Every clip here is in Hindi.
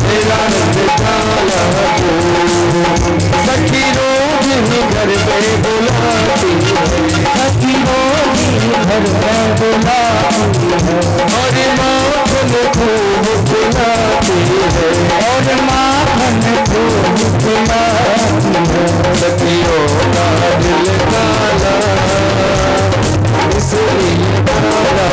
तेरा रंग काला सखी रोज ही घर पे बुलाती है, सखी रोज ही घर पे बुलाती है, और माखन खूब खिलाती है, और माखन खूब खिलाती है। सखियों का दिल काला इसलिए काला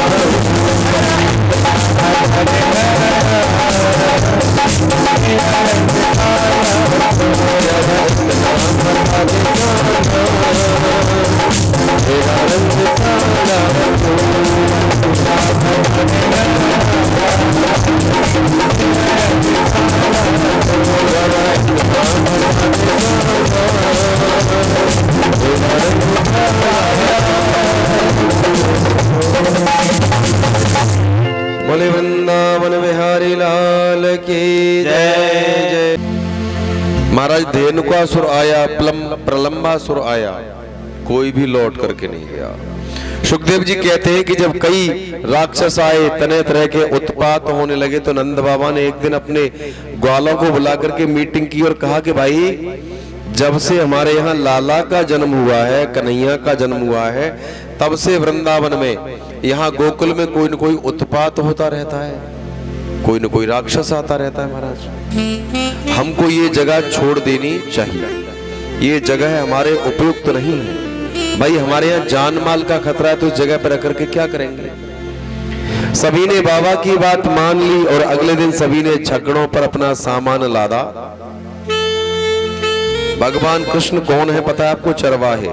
बोले वृंदावन बिहारी लाल की जय। महाराज धेनुकासुर आया, प्रलंबासुर आया, कोई भी लौट करके नहीं गया। सुखदेव जी कहते हैं कि जब कई राक्षस आए, तरह तरह के उत्पात होने लगे, तो नंद बाबा ने एक दिन अपने ग्वालों को बुला करके मीटिंग की और कहा कि भाई जब से हमारे यहाँ लाला का जन्म हुआ है, कन्हैया का जन्म हुआ है, तब से वृंदावन में, यहाँ गोकुल में कोई न कोई उत्पात होता रहता है, कोई न कोई राक्षस आता रहता है। महाराज हमको ये जगह छोड़ देनी चाहिए, ये जगह हमारे उपयुक्त नहीं है। भाई हमारे यहाँ जान माल का खतरा है, तो उस जगह पर रख करके क्या करेंगे। सभी ने बाबा की बात मान ली और अगले दिन सभी ने छकड़ों पर अपना सामान लादा। भगवान कृष्ण कौन है पता है आपको? चरवाहे।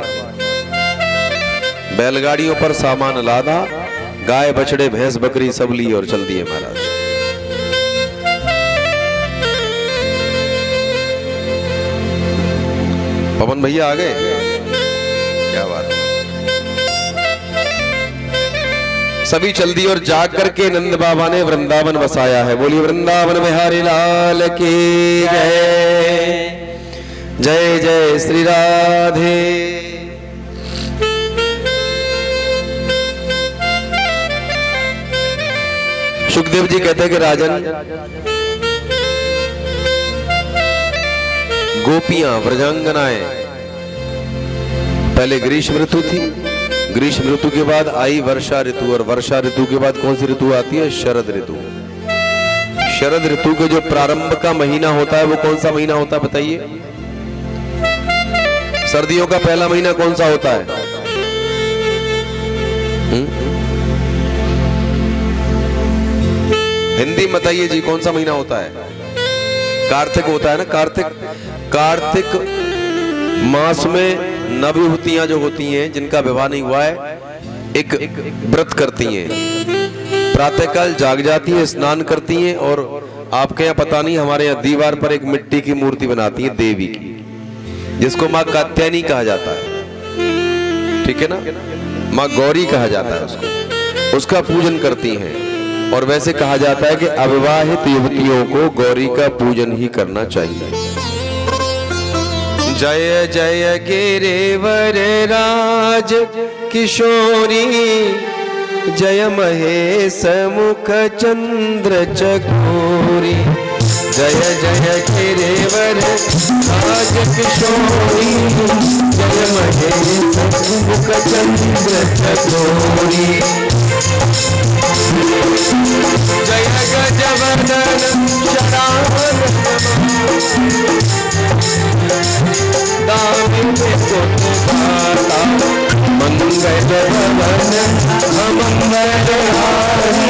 बैलगाड़ियों पर सामान लादा, गाय बछड़े भैंस बकरी सब ली और चल दिए महाराज। पवन भैया आ गए, क्या बात है। सभी चल दिए और जाग करके नंद बाबा ने वृंदावन बसाया है। बोलिए वृंदावन बिहारी लाल की जय। जय जय श्री राधे। सुखदेव जी कहते हैं कि राजन, गोपियां व्रजांगनाएं, पहले ग्रीष्म ऋतु थी, ग्रीष्म ऋतु के बाद आई वर्षा ऋतु, और वर्षा ऋतु के बाद कौन सी ऋतु आती है? शरद ऋतु। शरद ऋतु के जो प्रारंभ का महीना होता है वो कौन सा महीना होता है बताइए? सर्दियों का पहला महीना कौन सा होता है? हिंदी में बताइए जी, कौन सा महीना होता है? कार्तिक होता है ना, कार्तिक। कार्तिक मास में नवयुवतियां जो होती हैं, जिनका विवाह नहीं हुआ है, एक व्रत करती हैं, प्रातःकाल जाग जाती है, स्नान करती हैं, और आपके यहाँ पता नहीं, हमारे यहाँ दीवार पर एक मिट्टी की मूर्ति बनाती है देवी की, जिसको माँ कात्यायनी कहा जाता है, ठीक है ना, माँ गौरी कहा जाता है उसको, उसका पूजन करती हैं। और वैसे कहा जाता है कि अविवाहित युवतियों को गौरी का पूजन ही करना चाहिए। जय जय गिरिवर राज किशोरी, जय महेश मुख चंद्र चकोरी। जय जय गिरिवर राज किशोरी, जय महेश मुख चंद्र चकोरी। जय गजवदन शरावन दामिनी सुतदाता, मंगल भवन अमंगलहारी,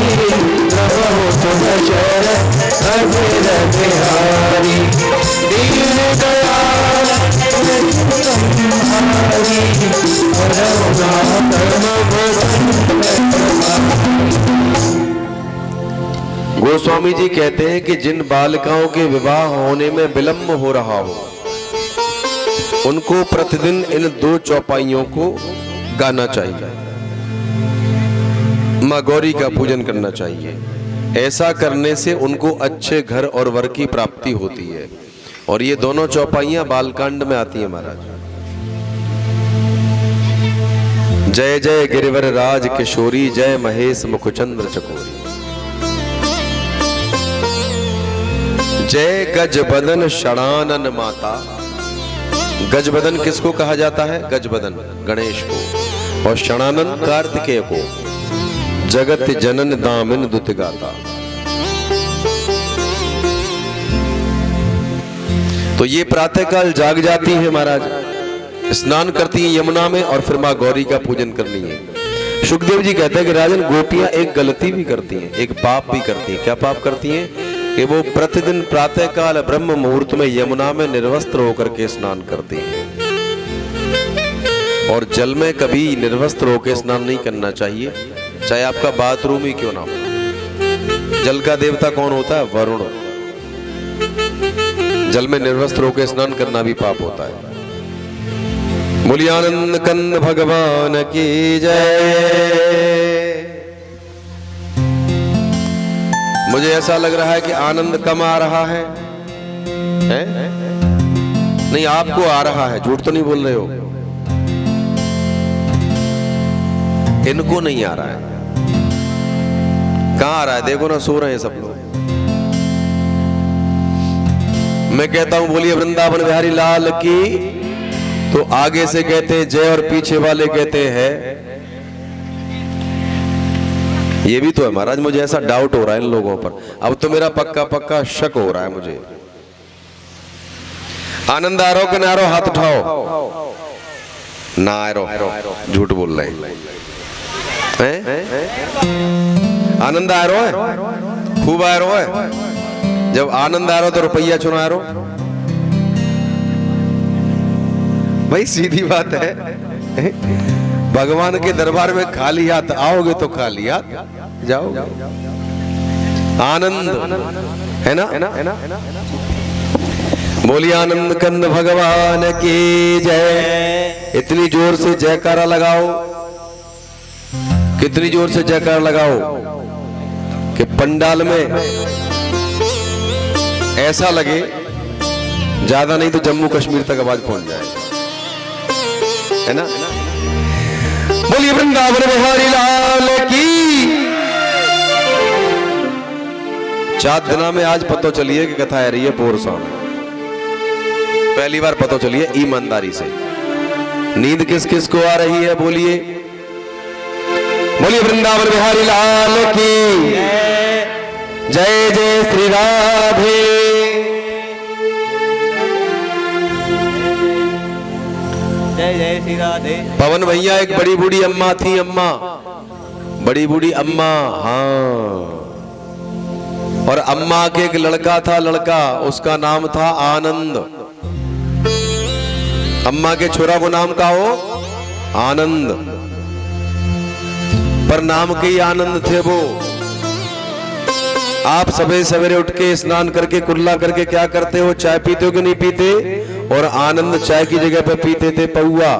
प्रभो तुम शरण अजर बिहारी। दीन दयाल तुम्हारी, रघुनाथ गोस्वामी जी कहते हैं कि जिन बालिकाओं के विवाह होने में विलंब हो रहा हो, उनको प्रतिदिन इन 2 चौपाइयों को गाना चाहिए, माँ गौरी का पूजन करना चाहिए। ऐसा करने से उनको अच्छे घर और वर की प्राप्ति होती है। और ये दोनों चौपाइयां बालकांड में आती हैं महाराज। जय जय गिरिवर राज किशोरी, जय महेश मुखचंद्र चकोरी। जय गजबदन षडानन माता। गजबदन किसको कहा जाता है? गजबदन गणेश को, और षडानन कार्तिकेय को। जगत जनन दामिन दुत गाता। तो ये प्रातःकाल जाग जाती है महाराज, स्नान करती है यमुना में, और फिर माँ गौरी का पूजन करनी है। सुखदेव जी कहते हैं कि राजन गोपियां एक गलती भी करती हैं, एक पाप भी करती हैं। क्या पाप करती हैं? कि वो प्रतिदिन प्रातःकाल ब्रह्म मुहूर्त में यमुना में निर्वस्त्र होकर के स्नान करती हैं। और जल में कभी निर्वस्त्र होकर स्नान नहीं करना चाहिए, चाहे आपका बाथरूम ही क्यों ना हो। जल का देवता कौन होता है? वरुण। जल में निर्वस्त्र होकर स्नान करना भी पाप होता है। बोलिए आनंद कंद भगवान की जय। मुझे ऐसा लग रहा है कि आनंद कम आ रहा है, नहीं आपको आ रहा है, झूठ तो नहीं बोल रहे हो। इनको नहीं आ रहा है। कहां आ रहा है? देखो ना, सो रहे हैं सब लोग। मैं कहता हूं बोलिए वृंदावन बिहारी लाल की, तो आगे से कहते हैं जय और पीछे वाले कहते हैं। ये भी तो है महाराज, मुझे ऐसा डाउट हो रहा है इन लोगों पर। अब तो मेरा पक्का पक्का शक हो रहा है मुझे। आनंद आ रहा हो कि ना आ रहा हो? हाथ उठाओ। ना आ रहा, झूठ बोल रहे हैं। आनंद आ रहा है, खूब आ रहा है। जब आनंद आ रहा हो तो रुपया चुना रहा। भाई सीधी बात है, भगवान के दरबार में खाली हाथ आओगे तो खाली हाथ जाओगे। आनंद है ना? बोलिए आनंद कंद भगवान की जय। इतनी जोर से जयकारा लगाओ, कितनी जोर से जयकारा लगाओ कि पंडाल में ऐसा लगे, ज्यादा नहीं तो जम्मू कश्मीर तक आवाज पहुंच जाए, है ना? बोलिए वृंदावन बिहारी लाल की। चांदना में आज पता चलिए कि कथा आ रही है पोरसा में। पहली बार पता चली है ईमानदारी से। नींद किस किस को आ रही है? बोलिए बोलिए वृंदावन बिहारी लाल की जय। जय श्री राधे। जय जय श्री राधे। पवन भैया एक बड़ी बूढ़ी अम्मा थी, अम्मा, बड़ी बूढ़ी अम्मा। हाँ, और अम्मा के एक लड़का था, लड़का, उसका नाम था आनंद। अम्मा के छोरा को नाम का हो आनंद, पर नाम के ही आनंद थे वो। आप सवेरे सवेरे उठ के स्नान करके कुल्ला करके क्या करते हो? चाय पीते हो कि नहीं पीते? और आनंद चाय की जगह पे पीते थे पौआ।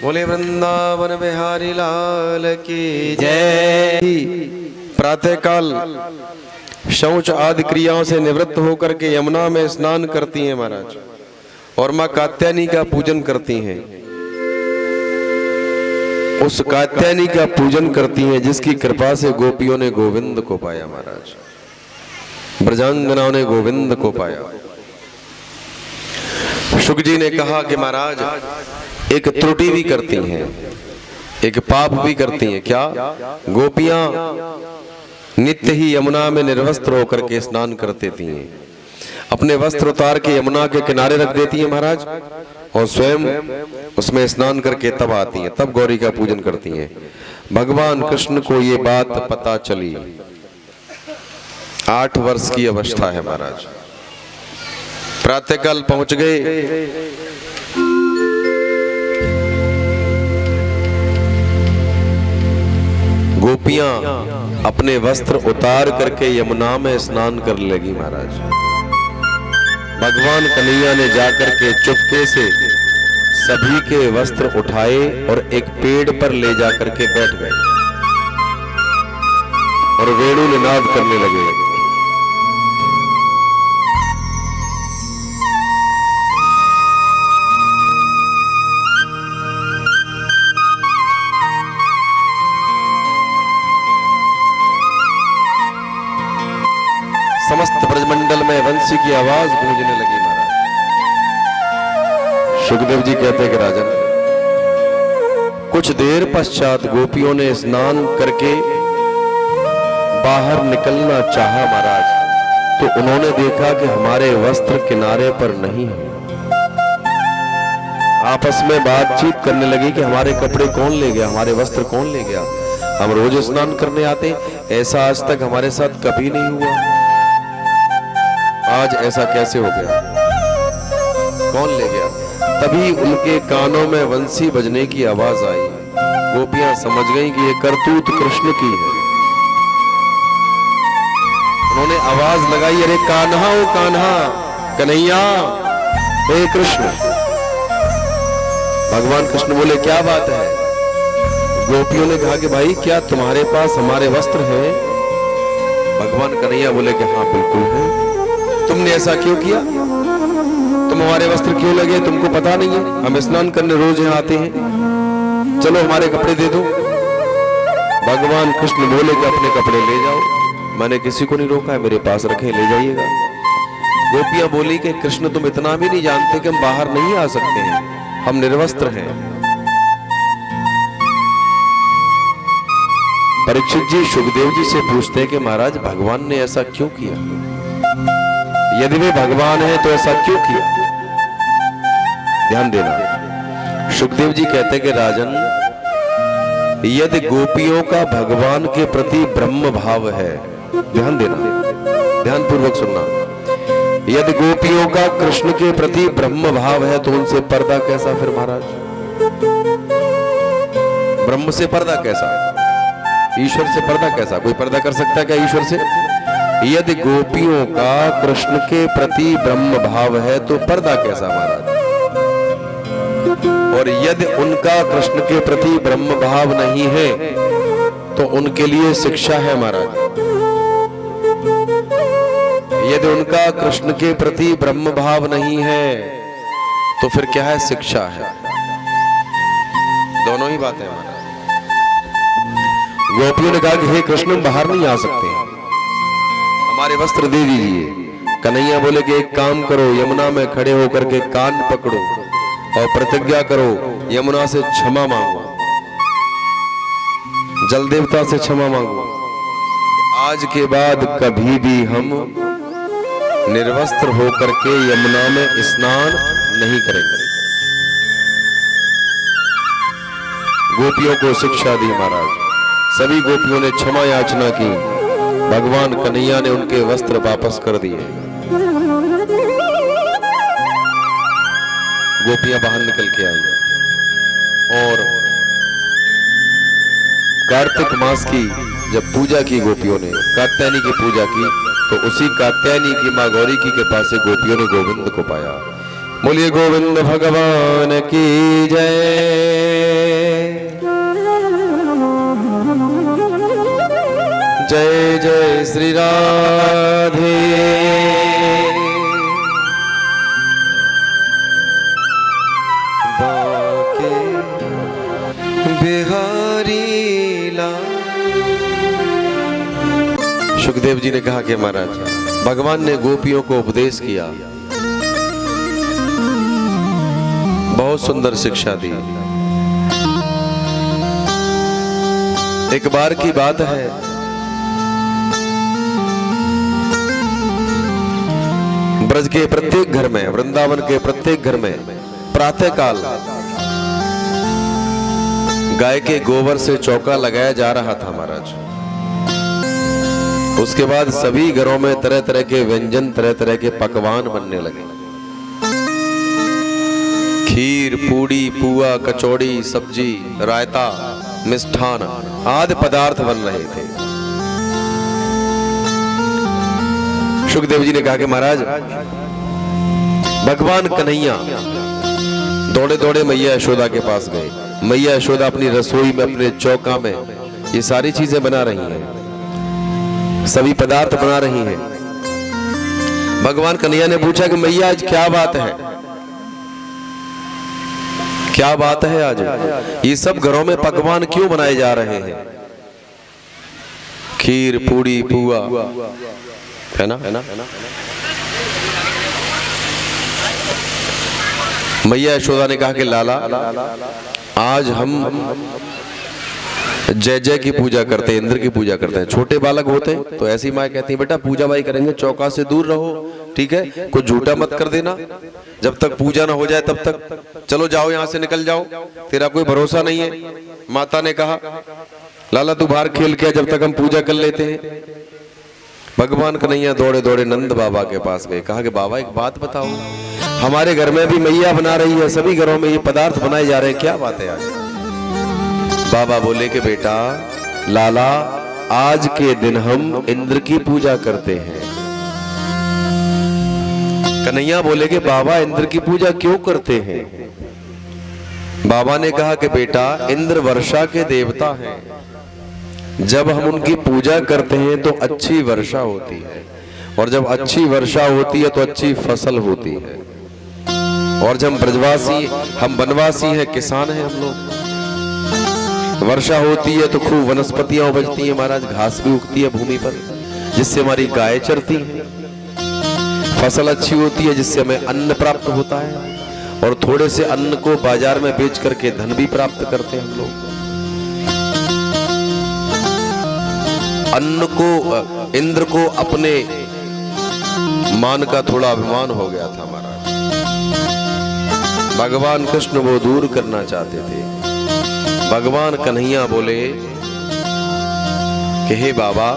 बोले वृंदावन बिहारी लाल की जय। प्रातः काल शौच आदि क्रियाओं से निवृत्त होकर के यमुना में स्नान करती हैं महाराज और माँ कात्यायनी का पूजन करती हैं। उस कात्यायनी का पूजन करती हैं जिसकी कृपा से गोपियों ने गोविंद को पाया महाराज, ब्रजांगनाओं ने गोविंद को पाया। शुक जी ने कहा कि महाराज एक त्रुटि भी करती हैं, एक पाप भी करती हैं। क्या? गोपियां नित्य ही यमुना में निर्वस्त्र होकर के स्नान करती थी, अपने वस्त्र उतार के यमुना के किनारे रख देती हैं महाराज और स्वयं उसमें स्नान करके तब आती हैं, तब गौरी का पूजन करती हैं। भगवान कृष्ण को ये बात पता चली, 8 वर्ष की अवस्था है महाराज। प्रातःकाल पहुंच गए, गोपियां अपने वस्त्र उतार करके यमुना में स्नान कर लगी महाराज। भगवान कन्हैया ने जाकर के चुपके से सभी के वस्त्र उठाए और एक पेड़ पर ले जाकर के बैठ गए और वेणु निनाद करने लगे। समस्त ब्रजमंडल में वंशी की आवाज गूंजने लगी महाराज। सुखदेव जी कहते कि राजन, कुछ देर पश्चात गोपियों ने स्नान करके बाहर निकलना चाहा महाराज, तो उन्होंने देखा कि हमारे वस्त्र किनारे पर नहीं है। आपस में बातचीत करने लगी कि हमारे कपड़े कौन ले गया, हमारे वस्त्र कौन ले गया। हम रोज स्नान करने आते, ऐसा आज तक हमारे साथ कभी नहीं हुआ, आज ऐसा कैसे हो गया, कौन ले गया। तभी उनके कानों में वंशी बजने की आवाज आई। गोपियां समझ गईं कि ये करतूत कृष्ण की है। उन्होंने आवाज लगाई, अरे कान्हा ओ कान्हा, कन्हैया, हे कृष्ण। भगवान कृष्ण बोले, क्या बात है। गोपियों ने कहा कि भाई क्या तुम्हारे पास हमारे वस्त्र हैं? भगवान कन्हैया बोले कि हाँ बिल्कुल है। तुमने ऐसा क्यों किया? तुम हमारे वस्त्र क्यों लगे? तुमको पता नहीं है हम स्नान करने रोज यहाँ आते हैं, चलो हमारे कपड़े दे दो। भगवान कृष्ण बोले कि अपने कपड़े ले जाओ, मैंने किसी को नहीं रोका है, मेरे पास रखे, ले जाइएगा। गोपियां बोली कि कृष्ण तुम इतना भी नहीं जानते कि हम बाहर नहीं आ सकते हैं, हम निर्वस्त्र हैं। परीक्षित जी सुखदेव जी से पूछते हैं कि महाराज भगवान ने ऐसा क्यों किया? यदि वे भगवान है तो ऐसा क्यों किया? ध्यान देना। सुखदेव जी कहते हैं कि राजन, यदि गोपियों का भगवान के प्रति ब्रह्म भाव है, ध्यान देना, ध्यान पूर्वक सुनना, यदि गोपियों का कृष्ण के प्रति ब्रह्म भाव है तो उनसे पर्दा कैसा? फिर महाराज ब्रह्म से पर्दा कैसा? ईश्वर से पर्दा कैसा? कोई पर्दा कर सकता है क्या ईश्वर से? यदि गोपियों का कृष्ण के प्रति ब्रह्म भाव है तो पर्दा कैसा महाराज? और यदि उनका कृष्ण के प्रति ब्रह्म भाव नहीं है तो उनके लिए शिक्षा है महाराज। यदि उनका कृष्ण के प्रति ब्रह्म भाव नहीं है तो फिर क्या है? शिक्षा है। दोनों ही बातें महाराज। गोपियों ने कहा कि हे कृष्ण हम बाहर नहीं आ सकते, हमारे वस्त्र दे दीजिए। कन्हैया बोले कि एक काम करो, यमुना में खड़े होकर के कान पकड़ो और प्रतिज्ञा करो, यमुना से क्षमा मांगो, जल देवता से क्षमा मांगो, आज के बाद कभी भी हम निर्वस्त्र होकर के यमुना में स्नान नहीं करेंगे। गोपियों को शिक्षा दी महाराज। सभी गोपियों ने क्षमा याचना की, भगवान कन्हैया ने उनके वस्त्र वापस कर दिए। गोपियां बाहर निकल के आई और कार्तिक मास की जब पूजा की गोपियों ने, कात्यायनी की पूजा की, तो उसी कात्यायनी की मां गौरी की कृपा से गोपियों ने गोविंद को पाया। बोलिए गोविंद भगवान की जय। जय जय श्री राधे। बाके बिहारी लाल। सुखदेव जी ने कहा कि महाराज भगवान ने गोपियों को उपदेश किया, बहुत सुंदर शिक्षा दी। एक बार की बात है, ब्रज के प्रत्येक घर में, वृंदावन के प्रत्येक घर में प्रातः काल गाय के गोबर से चौका लगाया जा रहा था महाराज। उसके बाद सभी घरों में तरह तरह के व्यंजन, तरह तरह के पकवान बनने लगे। खीर, पूड़ी, पुआ, कचौड़ी, सब्जी, रायता, मिष्ठान आदि पदार्थ बन रहे थे। सुखदेव जी ने कहा कि महाराज भगवान कन्हैया दौड़े दौड़े मैया यशोदा के पास गए। मैया यशोदा अपनी रसोई में, अपने चौका में ये सारी चीजें बना रही हैं, सभी पदार्थ बना रही हैं। भगवान कन्हैया ने पूछा कि मैया आज क्या बात है, क्या बात है आज? ये सब घरों में पकवान क्यों बनाए जा रहे हैं? खीर, पूड़ी, पुआ, है ना? मैया यशोदा ने कहा कि लाला आज हम जय जय की पूजा करते हैं, इंद्र की पूजा करते हैं। छोटे बालक होते हैं तो ऐसी माँ कहती है बेटा पूजा भाई करेंगे, चौका से दूर रहो, ठीक है, कुछ झूठा मत कर देना, जब तक पूजा ना हो जाए तब तक चलो जाओ, यहाँ से निकल जाओ, तेरा कोई भरोसा नहीं है। माता ने कहा लाला तू बाहर खेल के जब तक हम पूजा कर लेते हैं। भगवान कन्हैया दौड़े दौड़े नंद बाबा के पास गए। कहा कि बाबा एक बात बताओ, हमारे घर में भी मैया बना रही है, सभी घरों में ये पदार्थ बनाए जा रहे हैं, क्या बात है आज? बाबा बोले कि बेटा लाला आज के दिन हम इंद्र की पूजा करते हैं। कन्हैया बोले कि बाबा इंद्र की पूजा क्यों करते हैं? बाबा ने कहा कि बेटा इंद्र वर्षा के देवता हैं, जब हम उनकी पूजा करते हैं तो अच्छी वर्षा होती है, और जब अच्छी वर्षा होती है तो अच्छी फसल होती है। और जब हम वनवासी हैं, किसान हैं हम लोग, वर्षा होती है तो खूब वनस्पतियां उपजती हैं महाराज, घास भी उगती है भूमि पर जिससे हमारी गाय चरती है। फसल अच्छी होती है जिससे हमें अन्न प्राप्त होता है, और थोड़े से अन्न को बाजार में बेच करके धन भी प्राप्त करते हैं हम लोग। अन्न को, इंद्र को अपने मान का थोड़ा अभिमान हो गया था महाराज। भगवान कृष्ण वो दूर करना चाहते थे। भगवान कन्हैया बोले कि हे बाबा,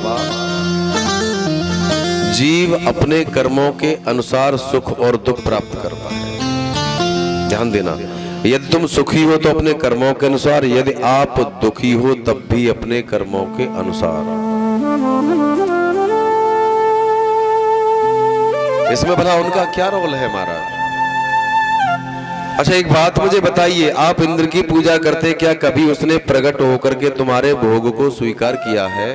जीव अपने कर्मों के अनुसार सुख और दुख प्राप्त करता है। ध्यान देना, यदि तुम सुखी हो तो अपने कर्मों के अनुसार, यदि आप दुखी हो तब भी अपने कर्मों के अनुसार। इसमें भला उनका क्या रोल है महाराज? अच्छा एक बात मुझे बताइए, आप इंद्र की पूजा करते, क्या कभी उसने प्रकट होकर के तुम्हारे भोग को स्वीकार किया है?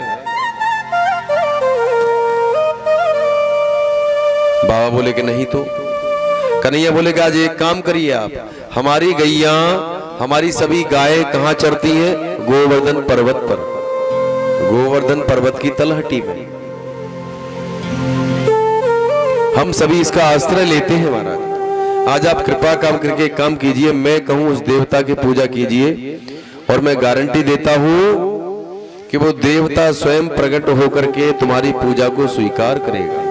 बाबा बोले कि नहीं। तो कन्हैया बोले कि आज एक काम करिए आप, हमारी गैया, हमारी सभी गायें कहां चरती हैं? गोवर्धन पर्वत पर, गोवर्धन पर्वत की तलहटी में। हम सभी इसका आश्रय लेते हैं महाराज। आज आप कृपा काम करके काम कीजिए, मैं कहूं उस देवता की पूजा कीजिए, और मैं गारंटी देता हूं कि वो देवता स्वयं प्रकट होकर के तुम्हारी पूजा को स्वीकार करेगा।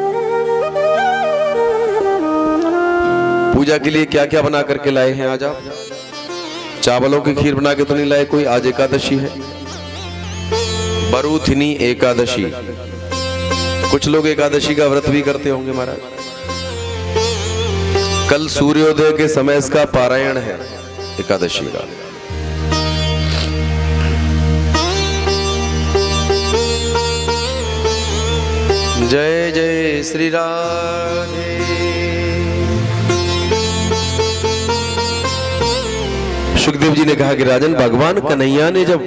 पूजा के लिए क्या क्या बना करके लाए हैं आज आप? चावलों की खीर बना के तो नहीं लाए कोई? आज एकादशी है, बरूथिनी एकादशी। कुछ लोग एकादशी का व्रत भी करते होंगे महाराज। कल सूर्योदय के समय इसका पारायण है एकादशी का। जय जय श्री राधे। सुखदेव जी ने कहा कि राजन, भगवान कन्हैया ने जब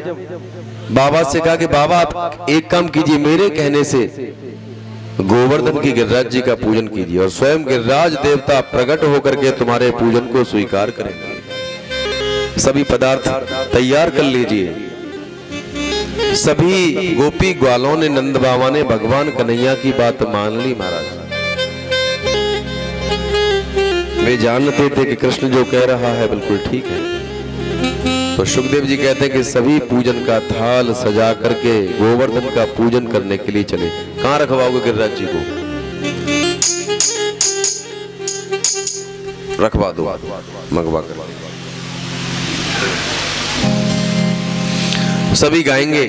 बाबा से कहा कि बाबा आप एक काम कीजिए, मेरे कहने से गोवर्धन की गिरिराज जी का पूजन कीजिए, और स्वयं गिरिराज देवता प्रकट होकर के तुम्हारे पूजन को स्वीकार करेंगे। सभी पदार्थ तैयार कर लीजिए। सभी गोपी ग्वालों ने, नंद बाबा ने भगवान कन्हैया की बात मान ली महाराज। वे जानते थे कि कृष्ण जो कह रहा है बिल्कुल ठीक है। तो सुखदेव जी कहते हैं कि सभी पूजन का थाल सजा करके गोवर्धन का पूजन करने के लिए चले। कहां रखवाओगे गिरिराज जी को? रखवा दो, मंगवा कर। सभी गाएंगे